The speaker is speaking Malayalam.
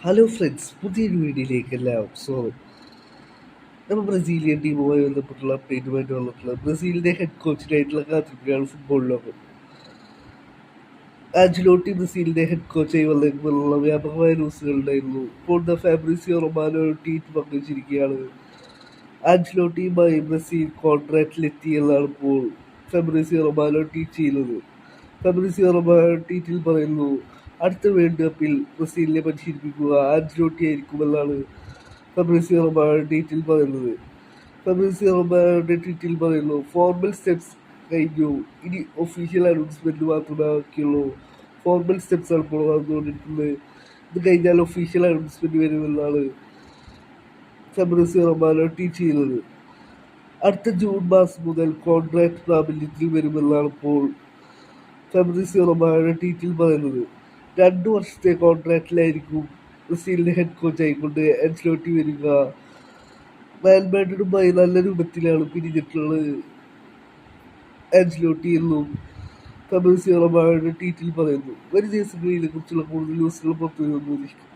ഹലോ ഫ്രണ്ട്സ്, പുതിയൊരു വീഡിയോയിലേക്ക് എല്ലാവർക്കും സ്വാഗതം. നമ്മൾ ബ്രസീലിയൻ ടീമുമായി ബന്ധപ്പെട്ടുള്ള അപ്ഡേറ്റുമായിട്ട് വന്നിട്ടുള്ള ബ്രസീലിന്റെ ഹെഡ് കോച്ചിനായിട്ടുള്ള കാത്തിരിപ്പിലാണ് ഫുട്ബോൾ ലോകം. ആഞ്ചലോട്ടി ബ്രസീലിന്റെ ഹെഡ് കോച്ചായി വന്നേക്കുമെന്നുള്ള വ്യാപകമായ ന്യൂസുകൾ ഉണ്ടായിരുന്നു. ഇപ്പോൾ ഫാബ്രിസിയോ റൊമാനോ ട്വീറ്റ് പങ്കുവച്ചിരിക്കുകയാണ്. ആഞ്ചലോട്ടിയുമായി ബ്രസീൽ കോൺട്രാക്റ്റിലെത്തി എന്നാണ് ഇപ്പോൾ ഫാബ്രിസിയോ റൊമാനോ ട്വീറ്റ് ചെയ്യുന്നത്. ഫാബ്രിസിയോ റൊമാനോ ട്വീറ്റിൽ പറയുന്നു, അടുത്ത വേൾഡ് കപ്പിൽ ബ്രസീലിനെ പരിശീലിപ്പിക്കുക ആഞ്ചലോട്ടി ആയിരിക്കുമെന്നാണ് ഫാബ്രിസിയോ റൊമാനോ ട്വീറ്റിൽ പറയുന്നത്. ഫാബ്രിസിയോ റൊമാനോയുടെ ട്വീറ്റിൽ പറയുന്നു, ഫോർമൽ സ്റ്റെപ്സ് കഴിഞ്ഞു, ഇനി ഒഫീഷ്യൽ അനൗൺസ്മെന്റ് മാത്രമേ ബാക്കിയുള്ളൂ. ഫോർമൽ സ്റ്റെപ്സ് ആണ് ഇപ്പോൾ നടന്നുകൊണ്ടിരിക്കുന്നത്. ഇത് കഴിഞ്ഞാൽ ഒഫീഷ്യൽ അനൗൺസ്മെന്റ് വരുമെന്നാണ് ഫാബ്രിസിയോ റൊമാനോ ട്വീറ്റ് ചെയ്യുന്നത്. അടുത്ത ജൂൺ മാസം മുതൽ കോൺട്രാക്ട് പ്രാബല്യത്തിൽ വരുമെന്നാണ് ഇപ്പോൾ ഫാബ്രിസിയോ റൊമാനോ ട്വീറ്റിൽ പറയുന്നത്. 2 വർഷത്തെ കോൺട്രാക്റ്റിലായിരിക്കും ബ്രസീലിന്റെ ഹെഡ് കോച്ചായിക്കൊണ്ട് ആൻസലോട്ടി വരിക. റയൽ മാഡ്രിഡുമായി നല്ല രൂപത്തിലാണ് പിരിഞ്ഞിട്ടുള്ളത് ആൻസലോട്ടി എന്നും ഫാബ്രിസിയോ റൊമാനോയുടെ ട്വീറ്റിൽ പറയുന്നു. വരും ദിവസങ്ങളിൽ ഇതിനെക്കുറിച്ചുള്ള കൂടുതൽ ന്യൂസുകൾ പുറത്തു വന്നുകൊണ്ടിരിക്കും.